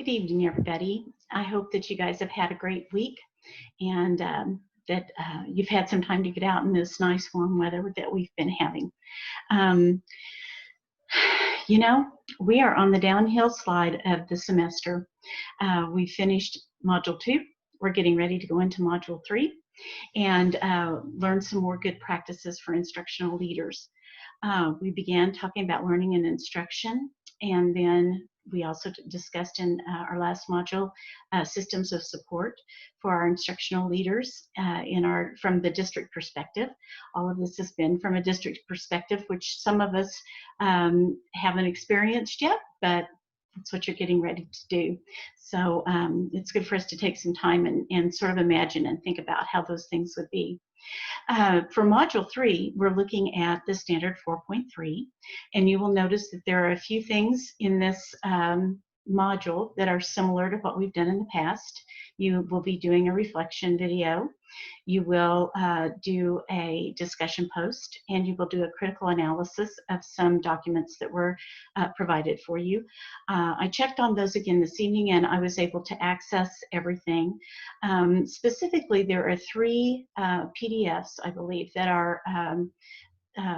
Good evening, everybody. I hope that you guys have had a great week and that you've had some time to get out in this nice warm weather that we've been having. Um, you know, we are on the downhill slide of the semester. We finished Module 2. We're getting ready to go into Module 3 and learn some more good practices for instructional leaders. We began talking about learning and instruction, and then we also discussed in our last module systems of support for our instructional leaders from the district perspective. All of this has been from a district perspective, which some of us haven't experienced yet, but that's what you're getting ready to do. So it's good for us to take some time and sort of imagine and think about how those things would be. For Module 3, we're looking at the Standard 4.3, and you will notice that there are a few things in this module that are similar to what we've done in the past. You will be doing a reflection video. You will do a discussion post, and you will do a critical analysis of some documents that were provided for you. I checked on those again this evening, and I was able to access everything. Specifically, there are 3 PDFs, I believe, that are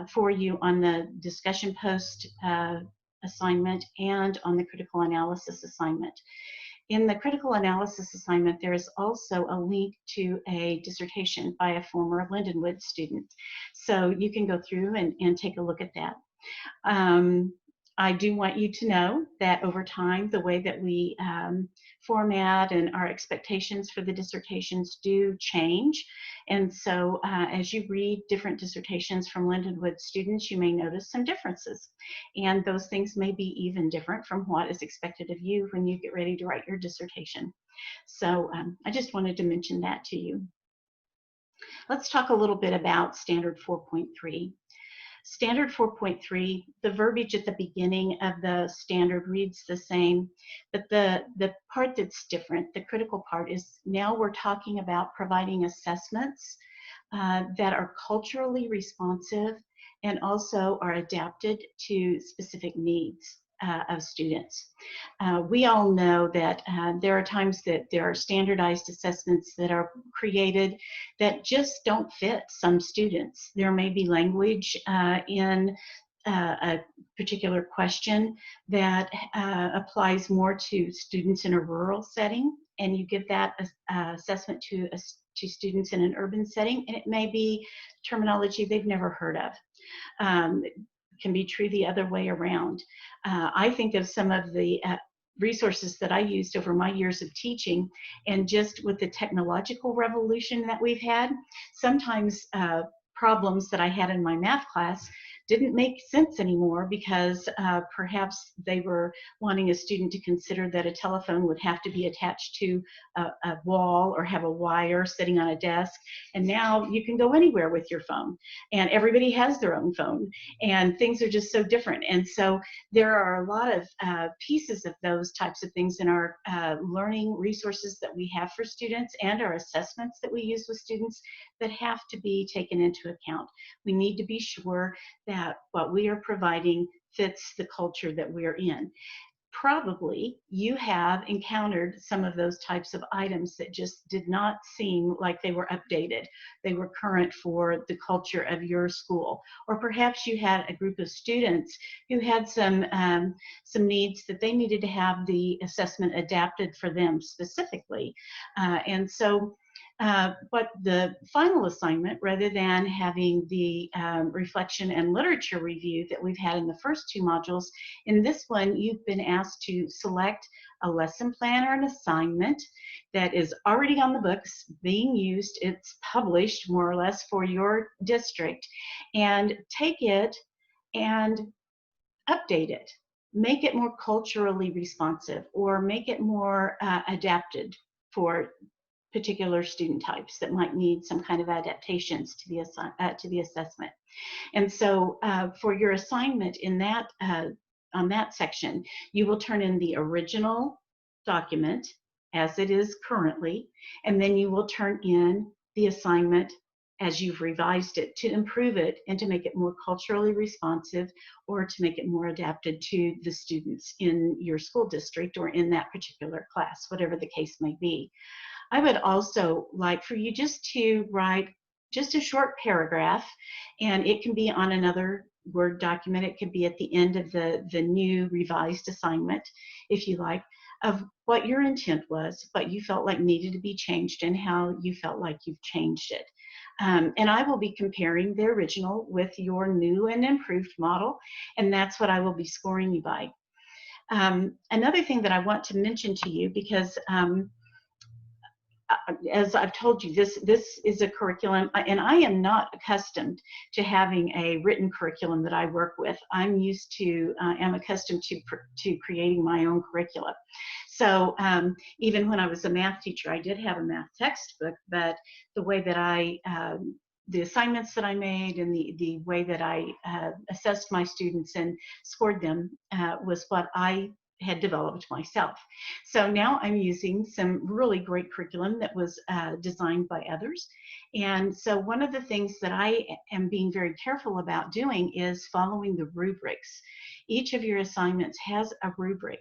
for you on the discussion post assignment and on the critical analysis assignment. In the critical analysis assignment, there is also a link to a dissertation by a former Lindenwood student. So you can go through and take a look at that. I do want you to know that over time, the way that we format and our expectations for the dissertations do change. And so as you read different dissertations from Lindenwood students, you may notice some differences. And those things may be even different from what is expected of you when you get ready to write your dissertation. So I just wanted to mention that to you. Let's talk a little bit about Standard 4.3. Standard 4.3, the verbiage at the beginning of the standard reads the same, but the part that's different, the critical part, is now we're talking about providing assessments that are culturally responsive and also are adapted to specific needs of students. We all know that there are times that there are standardized assessments that are created that just don't fit some students. There may be language in a particular question that applies more to students in a rural setting, and you give that assessment to students in an urban setting, and it may be terminology they've never heard of. It can be true the other way around. I think of some of the resources that I used over my years of teaching, and just with the technological revolution that we've had, sometimes problems that I had in my math class didn't make sense anymore because perhaps they were wanting a student to consider that a telephone would have to be attached to a wall or have a wire sitting on a desk. And now you can go anywhere with your phone, and everybody has their own phone, and things are just so different. And so there are a lot of pieces of those types of things in our learning resources that we have for students and our assessments that we use with students that have to be taken into account. We need to be sure that what we are providing fits the culture that we're in. Probably you have encountered some of those types of items that just did not seem like they were updated. They were current for the culture of your school. Or perhaps you had a group of students who had some needs that they needed to have the assessment adapted for them specifically. But the final assignment, rather than having the reflection and literature review that we've had in the first 2 modules, in this one you've been asked to select a lesson plan or an assignment that is already on the books, being used, it's published more or less for your district, and take it and update it. Make it more culturally responsive, or make it more adapted for particular student types that might need some kind of adaptations to the assessment. And so for your assignment in that on that section, you will turn in the original document as it is currently, and then you will turn in the assignment as you've revised it, to improve it and to make it more culturally responsive, or to make it more adapted to the students in your school district or in that particular class, whatever the case may be. I would also like for you just to write just a short paragraph, and it can be on another Word document. It could be at the end of the new revised assignment, if you like, of what your intent was, what you felt like needed to be changed, and how you felt like you've changed it. And I will be comparing the original with your new and improved model, and that's what I will be scoring you by. Another thing that I want to mention to you, because as I've told you, this is a curriculum, and I am not accustomed to having a written curriculum that I work with. I'm used to, am accustomed to creating my own curricula. So even when I was a math teacher, I did have a math textbook, but the way that the assignments that I made and the way that I assessed my students and scored them was what I had developed myself. So now I'm using some really great curriculum that was designed by others. And so one of the things that I am being very careful about doing is following the rubrics. Each of your assignments has a rubric,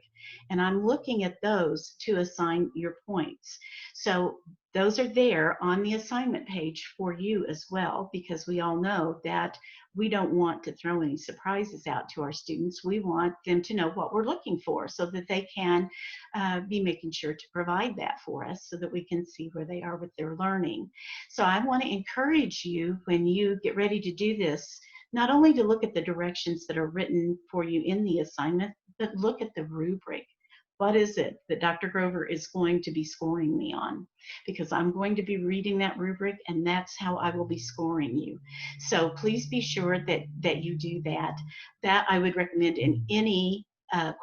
and I'm looking at those to assign your points. So those are there on the assignment page for you as well, because we all know that we don't want to throw any surprises out to our students. We want them to know what we're looking for so that they can be making sure to provide that for us so that we can see where they are with their learning. So I want to encourage you, when you get ready to do this, not only to look at the directions that are written for you in the assignment, but look at the rubric. What is it that Dr. Grover is going to be scoring me on? Because I'm going to be reading that rubric, and that's how I will be scoring you. So please be sure that you do that. That I would recommend in any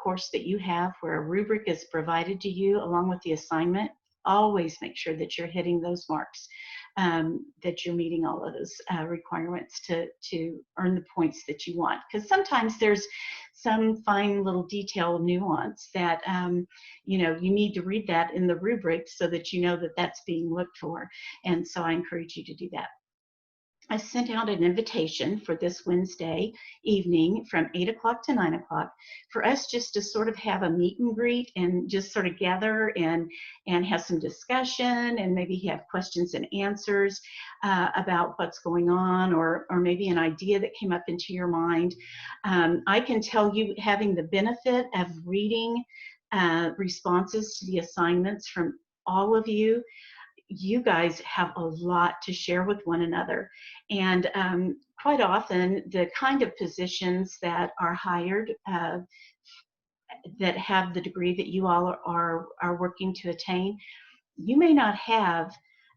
course that you have where a rubric is provided to you along with the assignment. Always make sure that you're hitting those marks, that you're meeting all of those requirements to earn the points that you want. Because sometimes there's some fine little detail nuance that you know, you need to read that in the rubric so that you know that that's being looked for. And so I encourage you to do that. I sent out an invitation for this Wednesday evening from 8 o'clock to 9 o'clock for us just to sort of have a meet and greet and just sort of gather and have some discussion and maybe have questions and answers about what's going on, or maybe an idea that came up into your mind. I can tell you, having the benefit of reading responses to the assignments from all of you, you guys have a lot to share with one another. And quite often, the kind of positions that are hired that have the degree that you all are working to attain, you may not have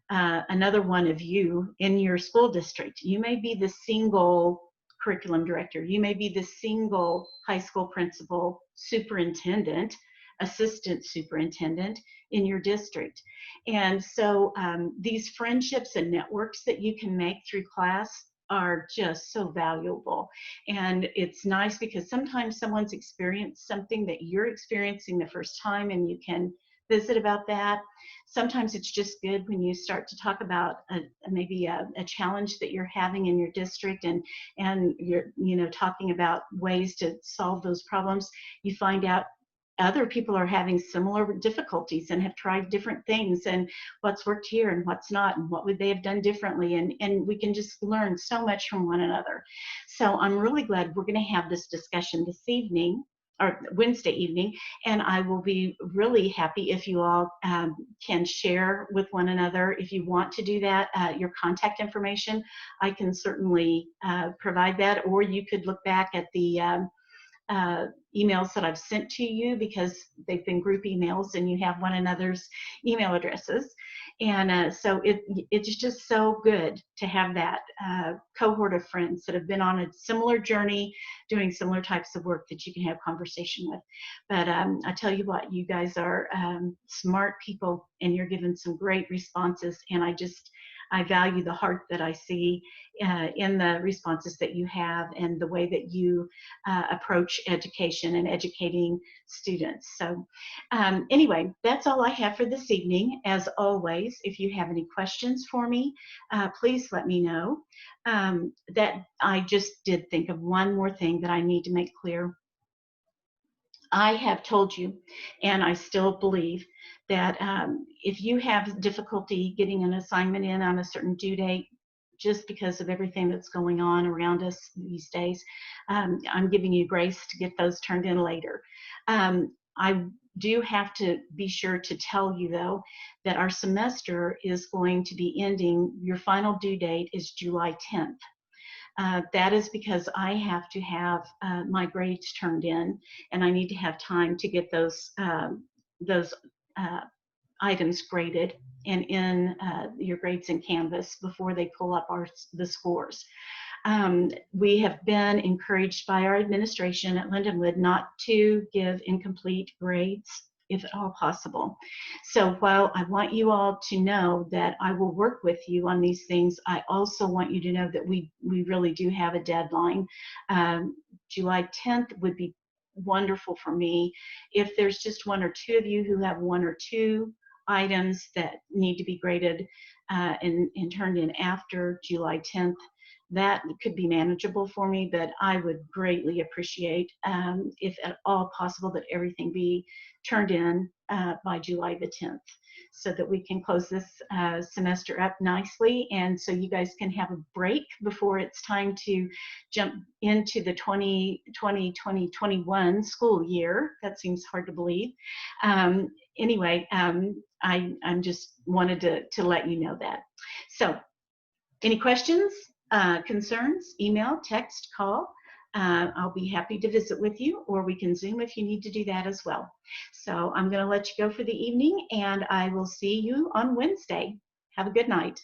another one of you in your school district. You may be the single curriculum director. You may be the single high school principal, superintendent, assistant superintendent in your district. And so these friendships and networks that you can make through class are just so valuable. And it's nice because sometimes someone's experienced something that you're experiencing the first time, and you can visit about that. Sometimes it's just good when you start to talk about maybe a challenge that you're having in your district, and you're talking about ways to solve those problems. You find out other people are having similar difficulties and have tried different things, and what's worked here and what's not, and what would they have done differently, and we can just learn so much from one another. So I'm really glad we're going to have this discussion this evening, or Wednesday evening, and I will be really happy if you all can share with one another. If you want to do that, your contact information, I can certainly provide that, or you could look back at the emails that I've sent to you, because they've been group emails and you have one another's email addresses. And so it's just so good to have that cohort of friends that have been on a similar journey, doing similar types of work that you can have conversation with. But I tell you what, you guys are smart people, and you're giving some great responses, and I value the heart that I see in the responses that you have and the way that you approach education and educating students. So anyway, that's all I have for this evening. As always, if you have any questions for me, please let me know. That I just did think of one more thing that I need to make clear. I have told you, and I still believe, that if you have difficulty getting an assignment in on a certain due date, just because of everything that's going on around us these days, I'm giving you grace to get those turned in later. I do have to be sure to tell you, though, that our semester is going to be ending. Your final due date is July 10th. That is because I have to have my grades turned in, and I need to have time to get those uh, items graded and in your grades in Canvas before they pull up the scores. We have been encouraged by our administration at Lindenwood not to give incomplete grades if at all possible. So while I want you all to know that I will work with you on these things, I also want you to know that we really do have a deadline. July 10th would be wonderful for me. If there's just one or two of you who have one or two items that need to be graded and turned in after July 10th, that could be manageable for me, but I would greatly appreciate, if at all possible, that everything be turned in by July the 10th so that we can close this semester up nicely, and so you guys can have a break before it's time to jump into the 2020-2021 school year. That seems hard to believe. Anyway, I'm just wanted to let you know that. So any questions, concerns, email, text, call. I'll be happy to visit with you, or we can Zoom if you need to do that as well. So I'm going to let you go for the evening, and I will see you on Wednesday. Have a good night.